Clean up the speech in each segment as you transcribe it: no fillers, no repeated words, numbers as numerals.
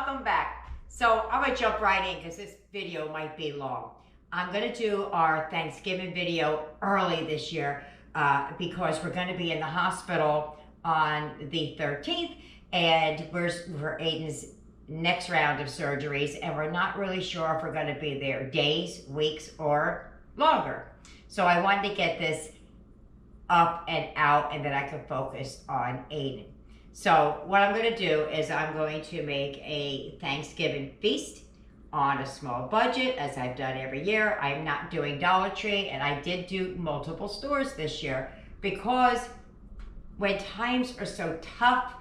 welcome back. So I'm gonna jump right in because this video might be long. I'm gonna do our Thanksgiving video early this year because we're gonna be in the hospital on the 13th and we're Aiden's next round of surgeries, and we're not really sure if we're gonna be there days, weeks, or longer. So I wanted to get this up and out and then I could focus on Aiden. So what I'm going to do is I'm going to make a Thanksgiving feast on a small budget, as I've done every year. I'm not doing Dollar Tree, and I did do multiple stores this year because when times are so tough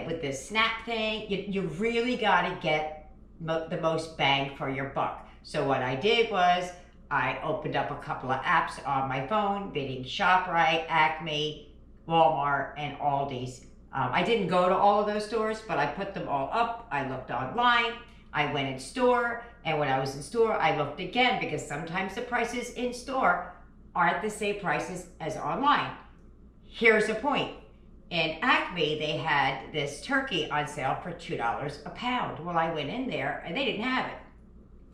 with this SNAP thing, you really got to get the most bang for your buck. So what I did was I opened up a couple of apps on my phone, being ShopRite, Acme, Walmart, and Aldi's. I didn't go to all of those stores, but I put them all up. I looked online, I went in store, and when I was in store, I looked again because sometimes the prices in store aren't the same prices as online. Here's the point. In Acme, they had this turkey on sale for $2 a pound. Well, I went in there and they didn't have it.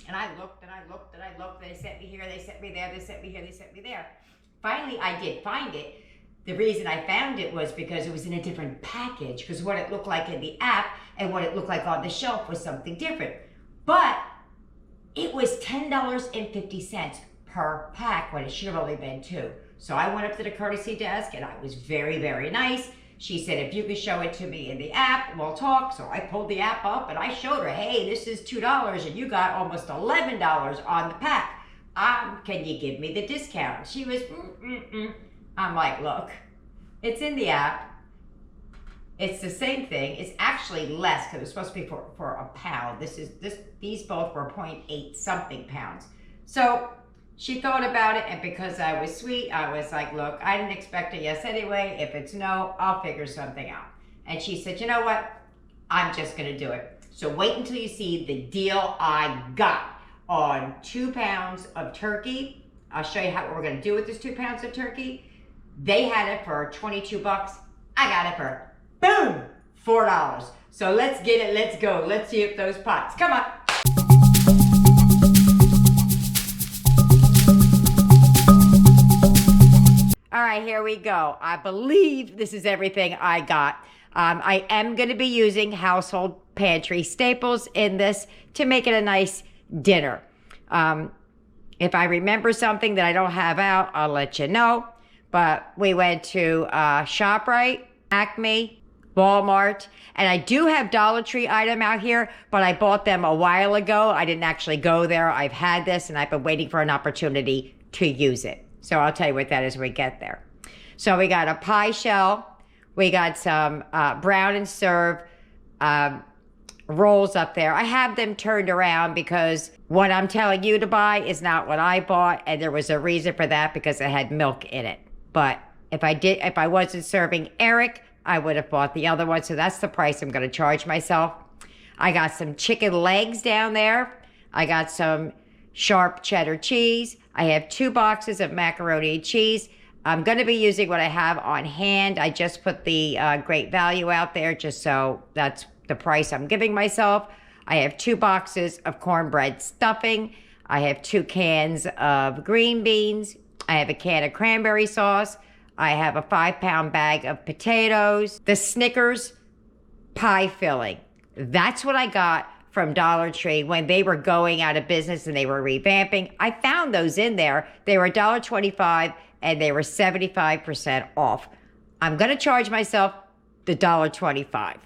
And I looked and I looked and I looked. They sent me here, they sent me there, they sent me here, they sent me there. Finally, I did find it. The reason I found it was because it was in a different package, because what it looked like in the app and what it looked like on the shelf was something different. But it was $10.50 per pack when it should have only been $2. So I went up to the courtesy desk and I was very, very nice. She said, if you could show it to me in the app, we'll talk. So I pulled the app up and I showed her, hey, this is $2 and you got almost $11 on the pack. Can you give me the discount? She was, I'm like, look, it's in the app. It's the same thing. It's actually less because it's supposed to be for a pound. These both were 0.8 something pounds. So she thought about it, and because I was sweet, I was like, look, I didn't expect a yes anyway. If it's no, I'll figure something out. And she said, you know what? I'm just gonna do it. So wait until you see the deal I got on 2 pounds of turkey. I'll show you what we're gonna do with this 2 pounds of turkey. They had it for 22 bucks. I got it for, boom, $4. So let's get it, let's go. Let's see if those pots, come on. All right, here we go. I believe this is everything I got. I am gonna be using household pantry staples in this to make it a nice dinner. If I remember something that I don't have out, I'll let you know. But we went to ShopRite, Acme, Walmart, and I do have Dollar Tree item out here, but I bought them a while ago. I didn't actually go there. I've had this and I've been waiting for an opportunity to use it. So I'll tell you what that is when we get there. So we got a pie shell. We got some brown and serve rolls up there. I have them turned around because what I'm telling you to buy is not what I bought, and there was a reason for that because it had milk in it. But if I wasn't serving Eric, I would have bought the other one. So that's the price I'm going to charge myself. I got some chicken legs down there. I got some sharp cheddar cheese. I have 2 boxes of macaroni and cheese. I'm going to be using what I have on hand. I just put the great value out there just so that's the price I'm giving myself. I have 2 boxes of cornbread stuffing. I have 2 cans of green beans. I have a can of cranberry sauce. I have a 5-pound bag of potatoes. The Snickers pie filling. That's what I got from Dollar Tree when they were going out of business and they were revamping. I found those in there. They were $1.25 and they were 75% off. I'm going to charge myself the $1.25,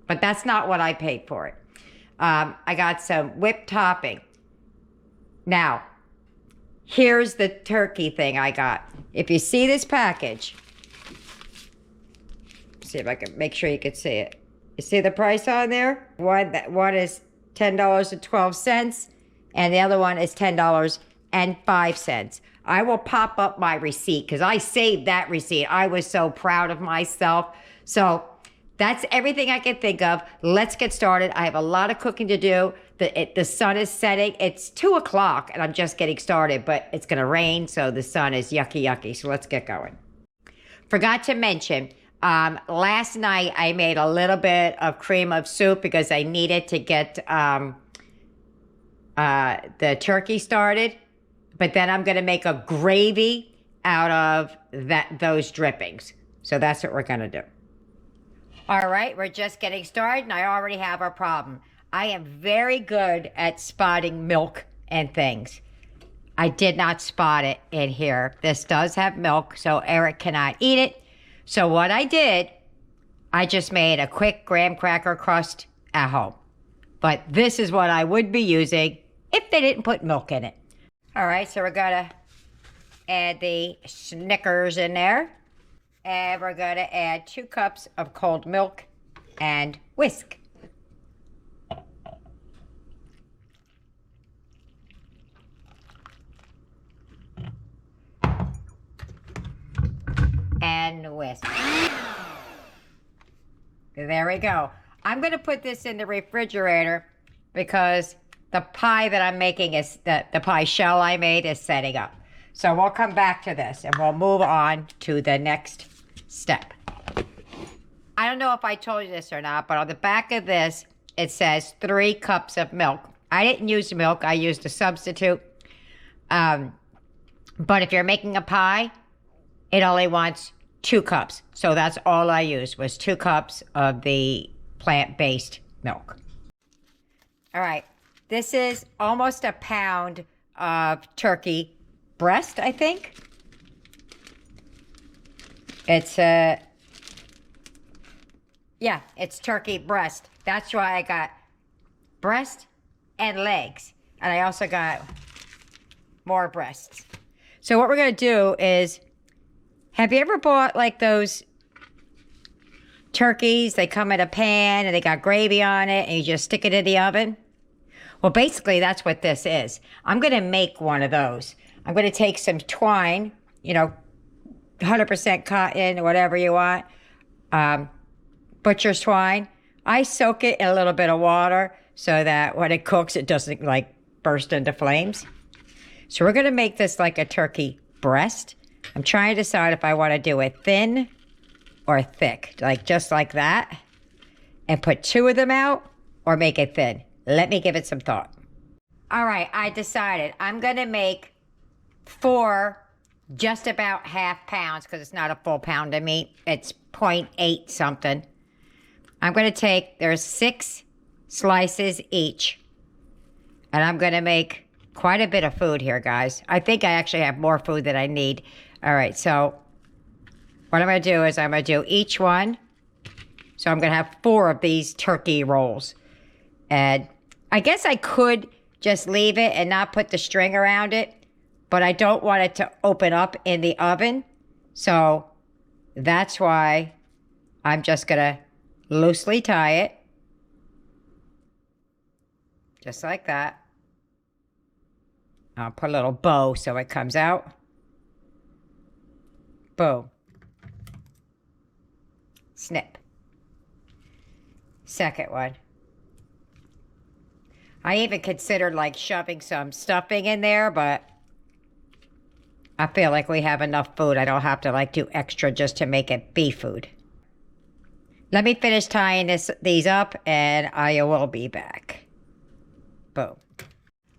but that's not what I paid for it. I got some whipped topping. Now, here's the turkey thing I got. If you see this package, see if I can make sure you can see it. You see the price on there? One is $10.12, and the other one is $10.05. I will pop up my receipt because I saved that receipt. I was so proud of myself. So that's everything I can think of. Let's get started. I have a lot of cooking to do. The sun is setting. It's 2 o'clock and I'm just getting started, but it's going to rain, so the sun is yucky. So let's get going. Forgot to mention, Last night I made a little bit of cream of soup because I needed to get the turkey started. But then I'm going to make a gravy out of those drippings. So that's what we're going to do. All right, we're just getting started, and I already have a problem. I am very good at spotting milk and things. I did not spot it in here. This does have milk, so Eric cannot eat it. So what I did, I just made a quick graham cracker crust at home. But this is what I would be using if they didn't put milk in it. All right, so we're going to add the Snickers in there. And we're going to add 2 cups of cold milk and whisk. And whisk. There we go. I'm going to put this in the refrigerator because the pie that I'm making is, the pie shell I made is setting up. So we'll come back to this and we'll move on to the next step. I don't know if I told you this or not, but on the back of this, it says 3 cups of milk. I didn't use milk. I used a substitute. But if you're making a pie, it only wants 2 cups. So that's all I used was 2 cups of the plant-based milk. All right. This is almost a pound of turkey breast, I think. It's it's turkey breast. That's why I got breast and legs. And I also got more breasts. So what we're going to do is, have you ever bought like those turkeys? They come in a pan and they got gravy on it and you just stick it in the oven. Well, basically that's what this is. I'm going to make one of those. I'm going to take some twine, 100% cotton, whatever you want, butcher's twine. I soak it in a little bit of water so that when it cooks, it doesn't like burst into flames. So we're going to make this like a turkey breast. I'm trying to decide if I want to do it thin or thick, like just like that, and put 2 of them out or make it thin. Let me give it some thought. All right, I decided I'm going to make 4 just about half pounds because it's not a full pound of meat. It's 0.8 something. I'm going to take, there's 6 slices each. And I'm going to make quite a bit of food here, guys. I think I actually have more food than I need. All right, so what I'm going to do is I'm going to do each one. So I'm going to have 4 of these turkey rolls. And I guess I could just leave it and not put the string around it. But I don't want it to open up in the oven. So that's why I'm just going to loosely tie it. Just like that. I'll put a little bow so it comes out. Boom. Snip. Second one. I even considered like shoving some stuffing in there, but I feel like we have enough food. I don't have to like do extra just to make it beef food. Let me finish tying these up and I will be back. Boom.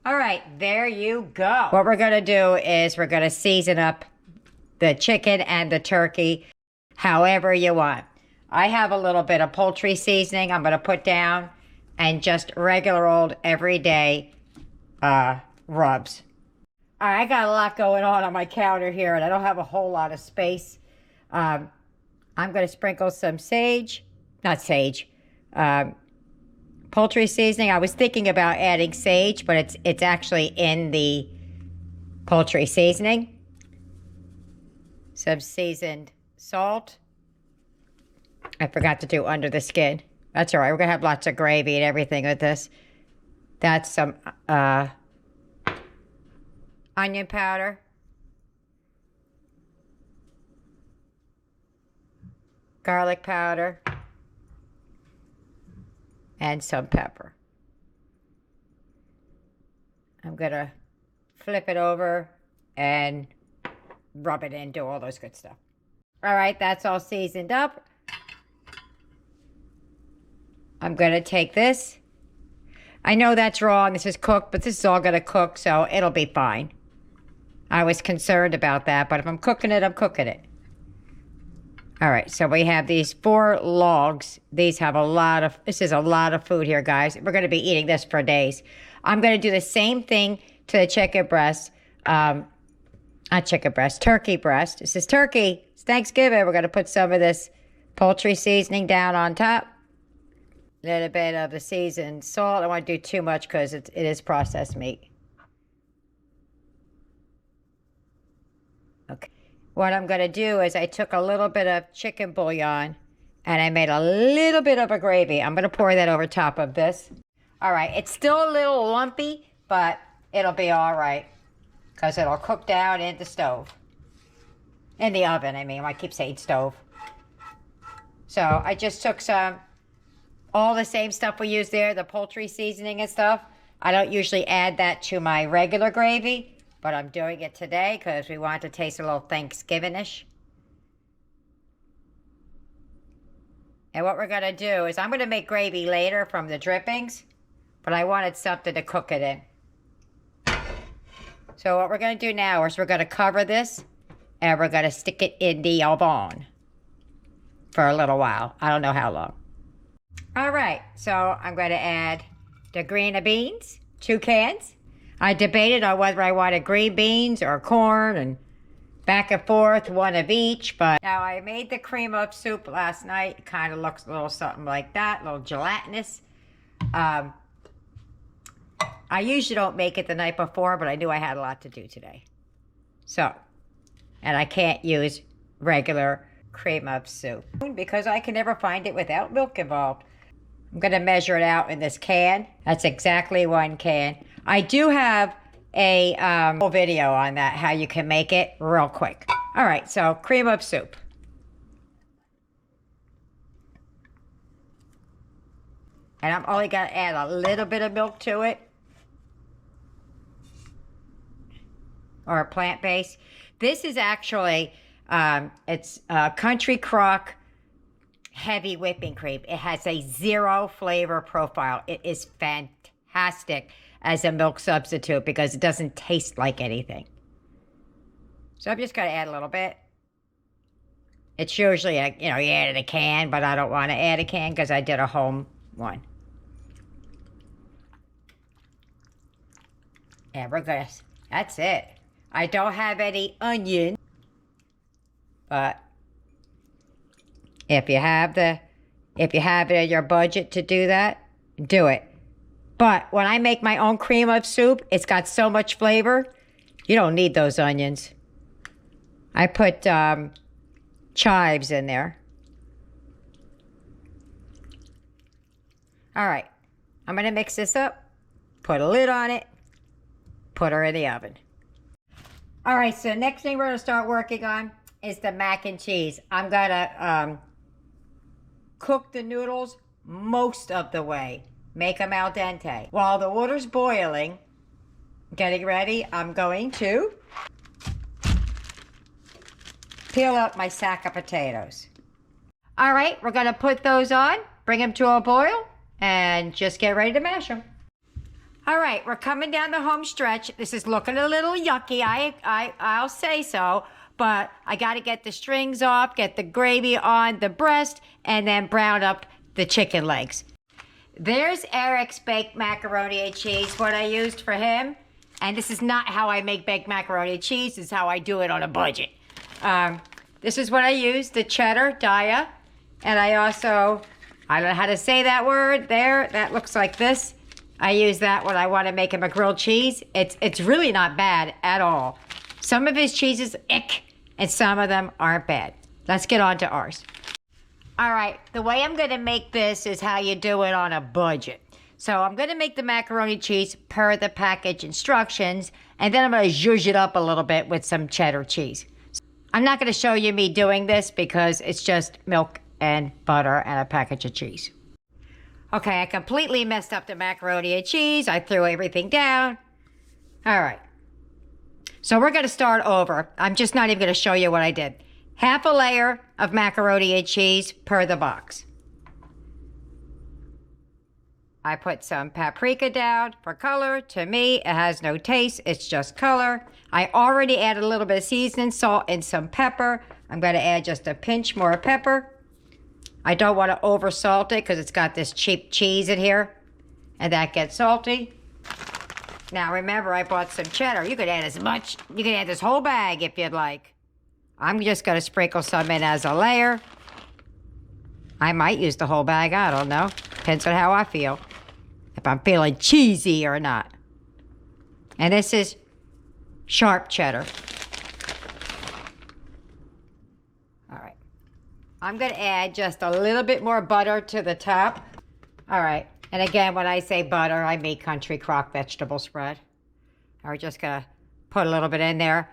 All right, there you go. What we're going to do is we're going to season up the chicken and the turkey however you want. I have a little bit of poultry seasoning I'm going to put down and just regular old everyday rubs. All right, I got a lot going on my counter here and I don't have a whole lot of space. I'm going to sprinkle some poultry seasoning. I was thinking about adding sage, but it's actually in the poultry seasoning. Some seasoned salt. I forgot to do under the skin. That's all right. We're going to have lots of gravy and everything with this. That's some onion powder. Garlic powder. And some pepper. I'm going to flip it over and rub it in, do all those good stuff. All right, that's all seasoned up. I'm going to take this. I know that's wrong. This is cooked, but this is all going to cook, so it'll be fine. I was concerned about that, but if I'm cooking it, I'm cooking it. All right, so we have these 4 logs. This is a lot of food here, guys. We're going to be eating this for days. I'm going to do the same thing to the chicken breast. Not chicken breast, turkey breast. This is turkey. It's Thanksgiving. We're going to put some of this poultry seasoning down on top. A little bit of the seasoned salt. I don't want to do too much because it is processed meat. Okay. What I'm going to do is I took a little bit of chicken bouillon and I made a little bit of a gravy. I'm going to pour that over top of this. All right. It's still a little lumpy, but it'll be all right because it'll cook down in the stove. In the oven, I mean. I keep saying stove. So I just took all the same stuff we use there, the poultry seasoning and stuff. I don't usually add that to my regular gravy, but I'm doing it today because we want it to taste a little Thanksgiving-ish. And what we're going to do is I'm going to make gravy later from the drippings, but I wanted something to cook it in. So what we're going to do now is we're going to cover this and we're going to stick it in the oven for a little while. I don't know how long. All right, so I'm going to add the green beans, 2 cans. I debated on whether I wanted green beans or corn and back and forth, 1 of each. But now I made the cream of soup last night. It kind of looks a little something like that, a little gelatinous. I usually don't make it the night before, but I knew I had a lot to do today. So, and I can't use regular cream of soup because I can never find it without milk involved. I'm going to measure it out in this can. That's exactly 1 can. I do have a whole video on that, how you can make it real quick. All right, so cream of soup. And I'm only going to add a little bit of milk to it. Or a plant-based. This is actually, it's Countrycrock heavy whipping cream. It has a 0 flavor profile. It is fantastic as a milk substitute because it doesn't taste like anything. So I'm just going to add a little bit. It's usually, you add in a can, but I don't want to add a can because I did a home one. And we're going to, that's it. I don't have any onion, but if you have it in your budget to do that, do it. But when I make my own cream of soup, it's got so much flavor, you don't need those onions. I put chives in there. All right, I'm going to mix this up, put a lid on it, put her in the oven. All right, so next thing we're going to start working on is the mac and cheese. I'm going to cook the noodles most of the way. Make them al dente. While the water's boiling, getting ready, I'm going to peel up my sack of potatoes. All right, we're going to put those on, bring them to a boil, and just get ready to mash them. All right, we're coming down the home stretch. This is looking a little yucky, I'll say so, but I got to get the strings off, get the gravy on the breast, and then brown up the chicken legs. There's Eric's baked macaroni and cheese, what I used for him. And this is not how I make baked macaroni and cheese. This is how I do it on a budget. This is what I use, the cheddar Daya. And I also, I don't know how to say that word there. That looks like this. I use that when I want to make him a grilled cheese. It's really not bad at all. Some of his cheeses, ick, and some of them aren't bad. Let's get on to ours. All right, the way I'm going to make this is how you do it on a budget. So I'm going to make the macaroni cheese per the package instructions, and then I'm going to zhuzh it up a little bit with some cheddar cheese. I'm not going to show you me doing this because it's just milk and butter and a package of cheese. Okay, I completely messed up the macaroni and cheese. I threw everything down. All right. So we're going to start over. I'm just not even going to show you what I did. Half a layer of macaroni and cheese per the box. I put some paprika down for color. To me, it has no taste. It's just color. I already added a little bit of seasoning, salt, and some pepper. I'm going to add just a pinch more pepper. I don't want to over salt it because it's got this cheap cheese in here, and that gets salty. Now remember, I bought some cheddar. You could add as much. You can add this whole bag if you'd like. I'm just going to sprinkle some in as a layer. I might use the whole bag. I don't know. Depends on how I feel. If I'm feeling cheesy or not. And this is sharp cheddar. All right. I'm going to add just a little bit more butter to the top. All right. And again, when I say butter, I mean Countrycrock vegetable spread. We're just going to put a little bit in there.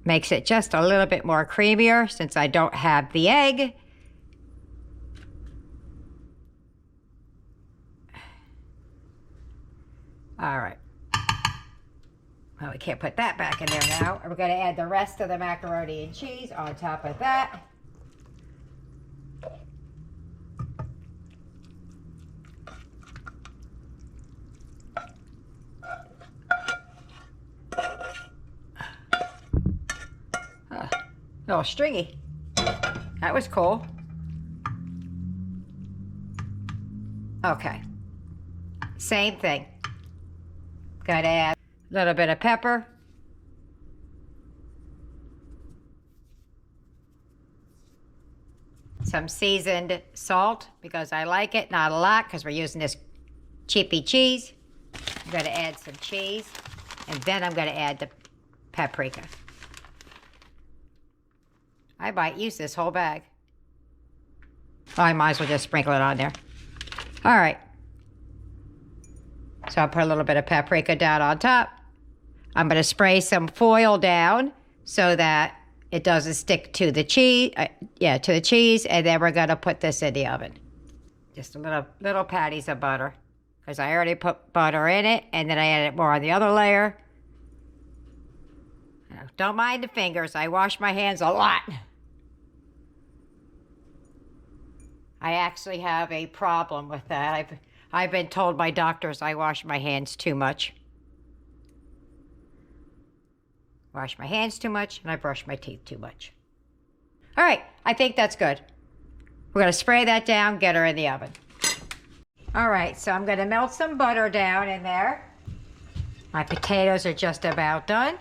Makes it just a little bit more creamier since I don't have the egg. All right. Well, we can't put that back in there now. We're going to add the rest of the macaroni and cheese on top of that. A little stringy. That was cool. Okay. Same thing. Gotta add a little bit of pepper. Some seasoned salt because I like it. Not a lot because we're using this cheapy cheese. I'm gonna add some cheese. And then I'm gonna add the paprika. I might use this whole bag. Oh, I might as well just sprinkle it on there. All right. So I'll put a little bit of paprika down on top. I'm going to spray some foil down so that it doesn't stick to the cheese. To the cheese. And then we're going to put this in the oven. Just a little patties of butter. Because I already put butter in it. And then I added more on the other layer. Don't mind the fingers. I wash my hands a lot. I actually have a problem with that. I've been told by doctors I wash my hands too much. Wash my hands too much, and I brush my teeth too much. All right, I think that's good. We're going to spray that down, get her in the oven. All right, so I'm going to melt some butter down in there. My potatoes are just about done.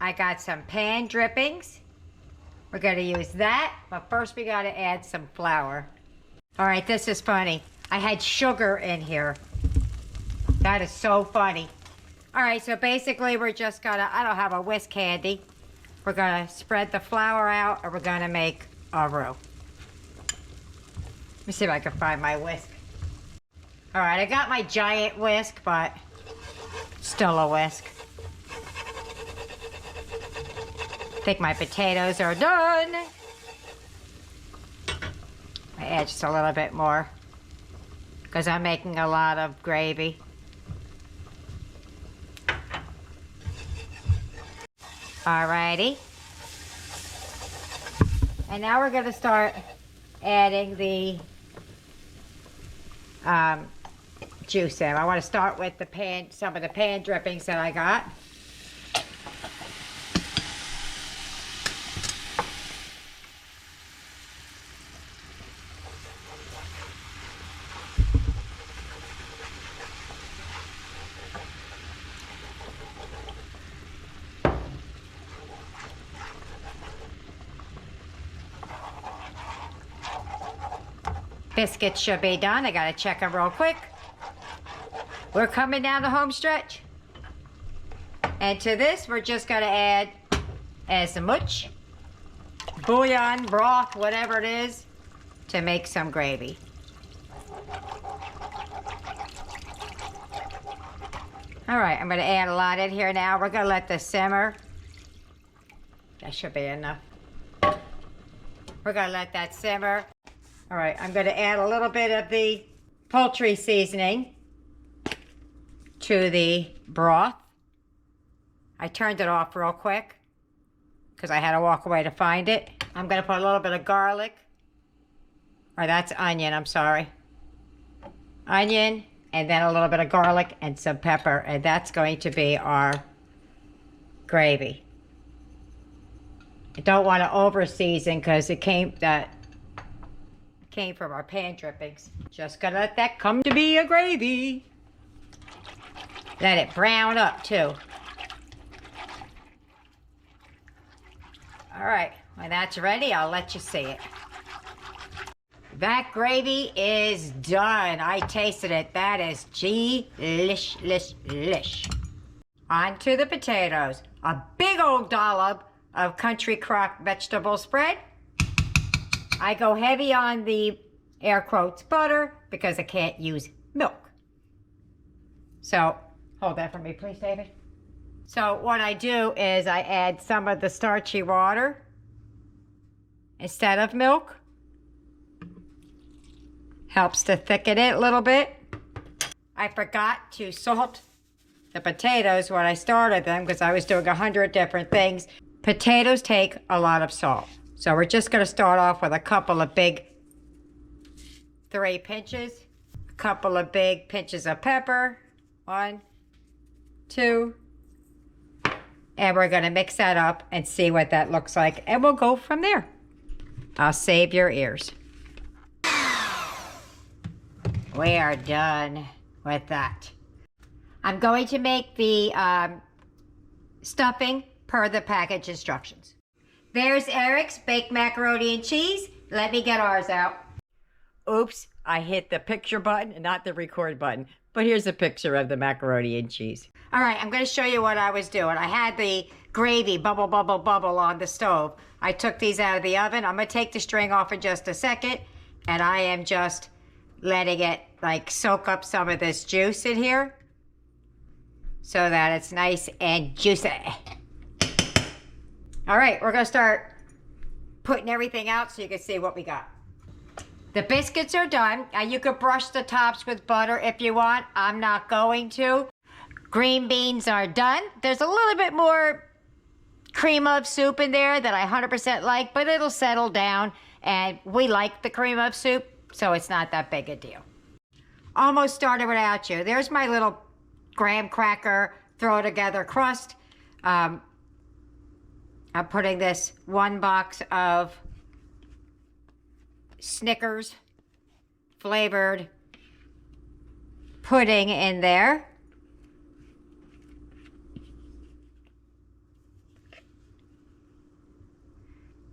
I got some pan drippings. We're going to use that, but first we got to add some flour. All right, this is funny. I had sugar in here. That is so funny. All right, so basically we're just gonna, I don't have a whisk handy. We're gonna spread the flour out and we're gonna make a roux. Let me see if I can find my whisk. All right, I got my giant whisk, but still a whisk. I think my potatoes are done. I add just a little bit more because I'm making a lot of gravy. Alrighty. And now we're going to start adding the juice in. I want to start with the pan, some of the pan drippings that I got. Biscuits should be done. I gotta check them real quick. We're coming down the home stretch. And to this, we're just gonna add as much bouillon, broth, whatever it is, to make some gravy. All right, I'm gonna add a lot in here now. We're gonna let this simmer. That should be enough. We're gonna let that simmer. All right, I'm going to add a little bit of the poultry seasoning to the broth. I turned it off real quick because I had to walk away to find it. I'm going to put a little bit of garlic or that's onion, I'm sorry. Onion, and then a little bit of garlic and some pepper, and that's going to be our gravy. I don't want to over season because it came from our pan drippings. Just gonna let that come to be a gravy. Let it brown up too. All right, when that's ready, I'll let you see it. That gravy is done. I tasted it. That is lish. On to the potatoes. A big old dollop of Countrycrock vegetable spread. I go heavy on the air quotes butter because I can't use milk. So, hold that for me, please, David. So what I do is I add some of the starchy water instead of milk. Helps to thicken it a little bit. I forgot to salt the potatoes when I started them because I was doing 100 different things. Potatoes take a lot of salt. So we're just going to start off with a couple of big 3 pinches. A couple of big pinches of pepper. 1, 2. And we're going to mix that up and see what that looks like. And we'll go from there. I'll save your ears. We are done with that. I'm going to make the stuffing per the package instructions. There's Eric's baked macaroni and cheese. Let me get ours out. Oops, I hit the picture button and not the record button. But here's a picture of the macaroni and cheese. All right, I'm going to show you what I was doing. I had the gravy bubble, bubble, bubble on the stove. I took these out of the oven. I'm going to take the string off in just a second. And I am just letting it like soak up some of this juice in here so that it's nice and juicy. All right, we're gonna start putting everything out so you can see what we got. The biscuits are done. You could brush the tops with butter if you want. I'm not going to. Green beans are done. There's a little bit more cream of soup in there that I 100% like, but it'll settle down, and we like the cream of soup, so it's not that big a deal. Almost started without you. There's my little graham cracker throw together crust. I'm putting this 1 box of Snickers flavored pudding in there.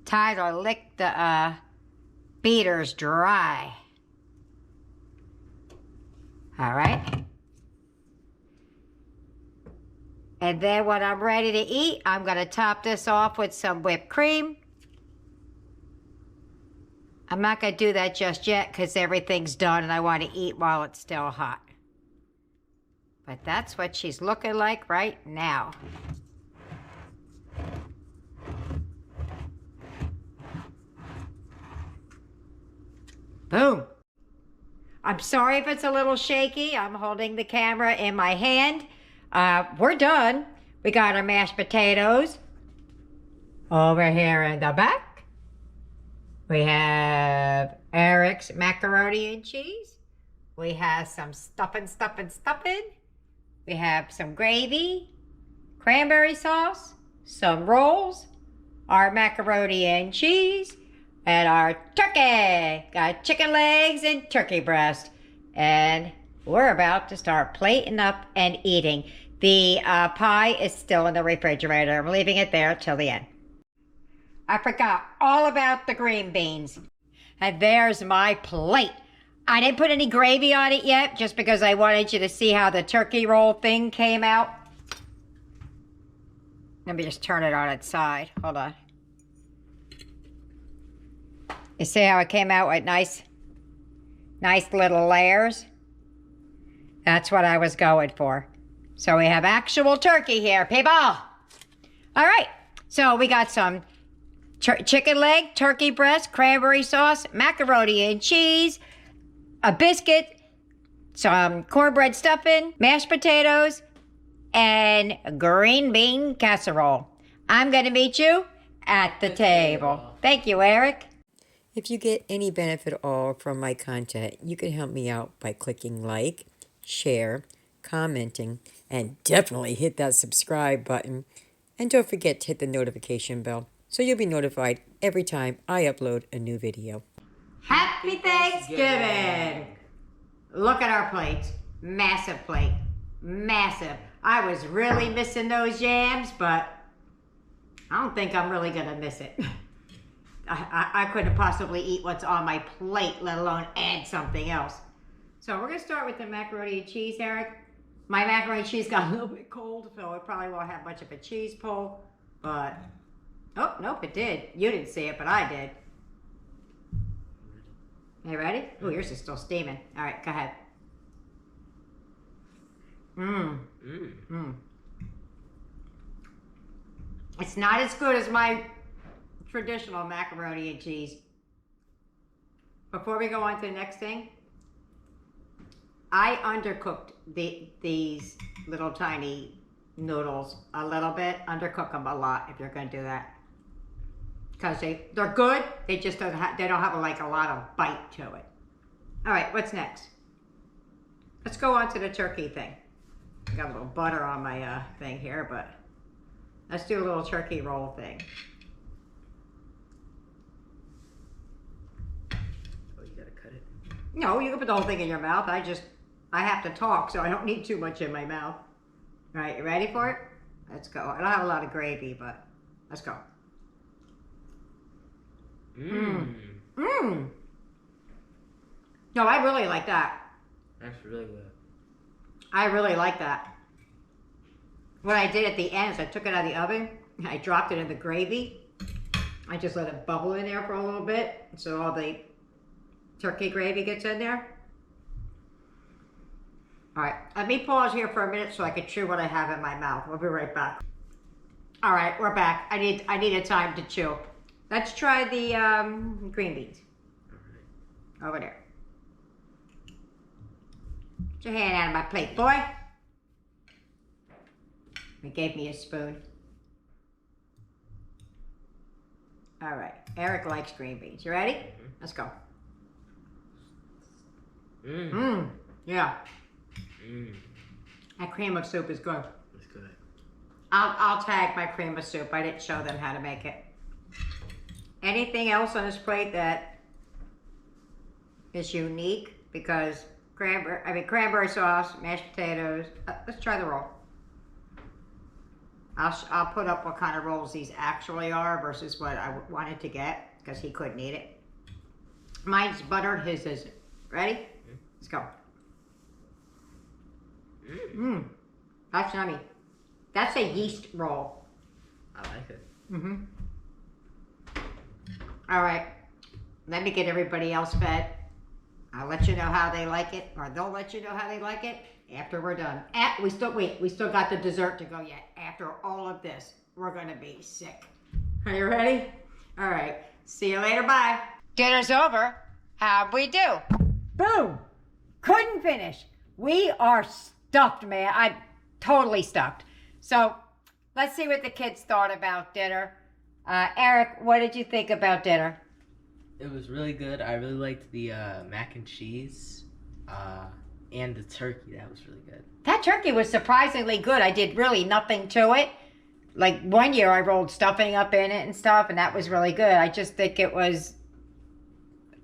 Time to lick the beaters dry. All right. And then when I'm ready to eat, I'm going to top this off with some whipped cream. I'm not going to do that just yet because everything's done and I want to eat while it's still hot. But that's what she's looking like right now. Boom. I'm sorry if it's a little shaky. I'm holding the camera in my hand. We're done. We got our mashed potatoes over here in the back. We have Eric's macaroni and cheese. We have some stuffing. We have some gravy, cranberry sauce, some rolls, our macaroni and cheese, and our turkey. Got chicken legs and turkey breast. And we're about to start plating up and eating. The pie is still in the refrigerator. I'm leaving it there till the end. I forgot all about the green beans. And there's my plate. I didn't put any gravy on it yet, just because I wanted you to see how the turkey roll thing came out. Let me just turn it on its side. Hold on. You see how it came out with nice little layers? That's what I was going for. So we have actual turkey here, people. All right, so we got some chicken leg, turkey breast, cranberry sauce, macaroni and cheese, a biscuit, some cornbread stuffing, mashed potatoes, and green bean casserole. I'm gonna meet you at the table. Thank you, Eric. If you get any benefit at all from my content, you can help me out by clicking like, share, commenting, and definitely hit that subscribe button. And don't forget to hit the notification bell so you'll be notified every time I upload a new video. Happy Thanksgiving! Look at our plates. Massive plate. Massive. I was really missing those yams, but I don't think I'm really going to miss it. I couldn't possibly eat what's on my plate, let alone add something else. So we're going to start with the macaroni and cheese, Eric. My macaroni and cheese got a little bit cold, so it probably won't have much of a cheese pull. But, oh, nope, it did. You didn't see it, but I did. You ready? Oh, yours is still steaming. All right, go ahead. It's not as good as my traditional macaroni and cheese. Before we go on to the next thing, I undercooked these little tiny noodles a little bit. Undercook them a lot if you're going to do that, because they're good. They just don't have like a lot of bite to it. All right, what's next? Let's go on to the turkey thing. Got a little butter on my thing here, but let's do a little turkey roll thing. No, you can put the whole thing in your mouth. I have to talk, so I don't need too much in my mouth. All right, you ready for it? Let's go. I don't have a lot of gravy, but let's go. No, I really like that. That's really good. I really like that. What I did at the end is I took it out of the oven, and I dropped it in the gravy. I just let it bubble in there for a little bit, so all the turkey gravy gets in there. All right, let me pause here for a minute so I can chew what I have in my mouth. We'll be right back. All right, we're back. I needed time to chew. Let's try the green beans. Over there. Get your hand out of my plate, boy. He gave me a spoon. All right, Eric likes green beans. You ready? Let's go. Yeah. That cream of soup is good. It's good. I'll tag my cream of soup. I didn't show them how to make it. Anything else on this plate that is unique? Because cranberry sauce, mashed potatoes. Let's try the roll. I'll put up what kind of rolls these actually are versus what I wanted to get, because he couldn't eat it. Mine's buttered, his isn't. Ready? Let's go. That's yummy. That's a yeast roll. I like it. All right. Let me get everybody else fed. I'll let you know how they like it, or they'll let you know how they like it after we're done. We still got the dessert to go yet. After all of this, we're gonna be sick. Are you ready? All right. See you later. Bye. Dinner's over. How'd we do? Boom. Couldn't finish. We are stuffed, man. I'm totally stuffed. So let's see what the kids thought about dinner. Eric, what did you think about dinner? It was really good. I really liked the mac and cheese and the turkey. That was really good. That turkey was surprisingly good. I did really nothing to it. Like one year I rolled stuffing up in it and stuff, and that was really good. I just think it was,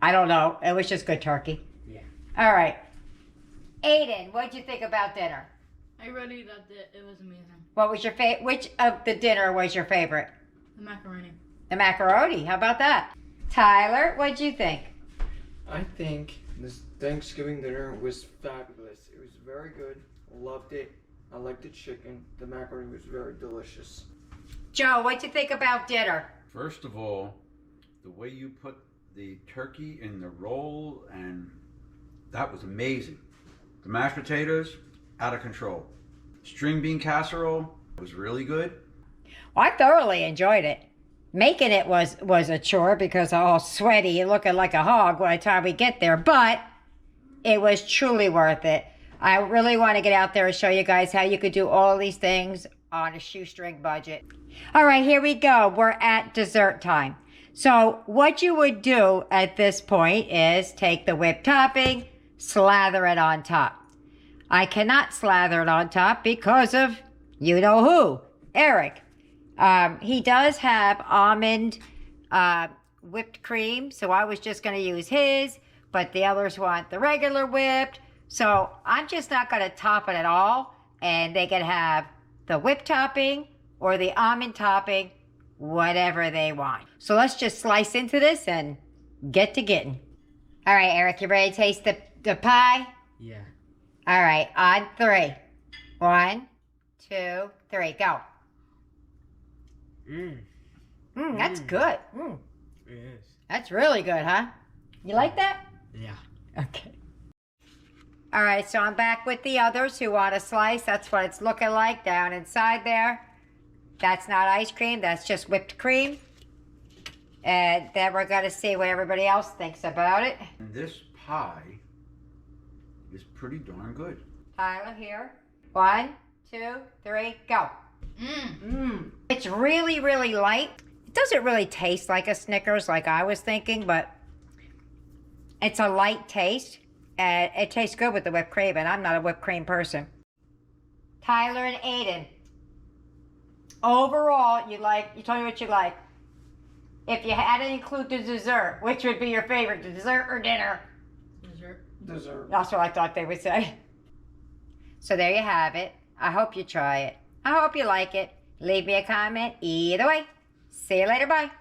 I don't know, it was just good turkey. Yeah. All right. Aiden, what did you think about dinner? I really loved it. It was amazing. What was your favorite? Which of the dinner was your favorite? The macaroni. The macaroni. How about that? Tyler, what did you think? I think this Thanksgiving dinner was fabulous. It was very good. Loved it. I liked the chicken. The macaroni was very delicious. Joe, what did you think about dinner? First of all, the way you put the turkey in the roll, and that was amazing. The mashed potatoes, out of control. String bean casserole was really good. Well, I thoroughly enjoyed it. Making it was a chore because I'm all sweaty and looking like a hog by the time we get there, but it was truly worth it. I really want to get out there and show you guys how you could do all these things on a shoestring budget. All right, here we go. We're at dessert time. So what you would do at this point is take the whipped topping, slather it on top. I cannot slather it on top because of you know who, Eric. He does have almond whipped cream, so I was just going to use his, but the others want the regular whipped. So I'm just not going to top it at all, and they can have the whipped topping or the almond topping, whatever they want. So let's just slice into this and get to getting. All right, Eric, you ready to taste the pie? Yeah. All right, on 3. 1, 2, 3, go. That's good. It is. That's really good, huh? You like that? Yeah. Okay. All right, so I'm back with the others who want a slice. That's what it's looking like down inside there. That's not ice cream, that's just whipped cream. And then we're going to see what everybody else thinks about it. And this pie is pretty darn good. Tyler, here. 1, 2, 3, go. It's really, really light. It doesn't really taste like a Snickers like I was thinking, but it's a light taste. And it tastes good with the whipped cream, and I'm not a whipped cream person. Tyler and Aiden. Overall, you told me what you like. If you had to include the dessert, which would be your favorite, the dessert or dinner? Dessert. That's what I thought they would say. So there you have it. I hope you try it. I hope you like it. Leave me a comment either way. See you later. Bye.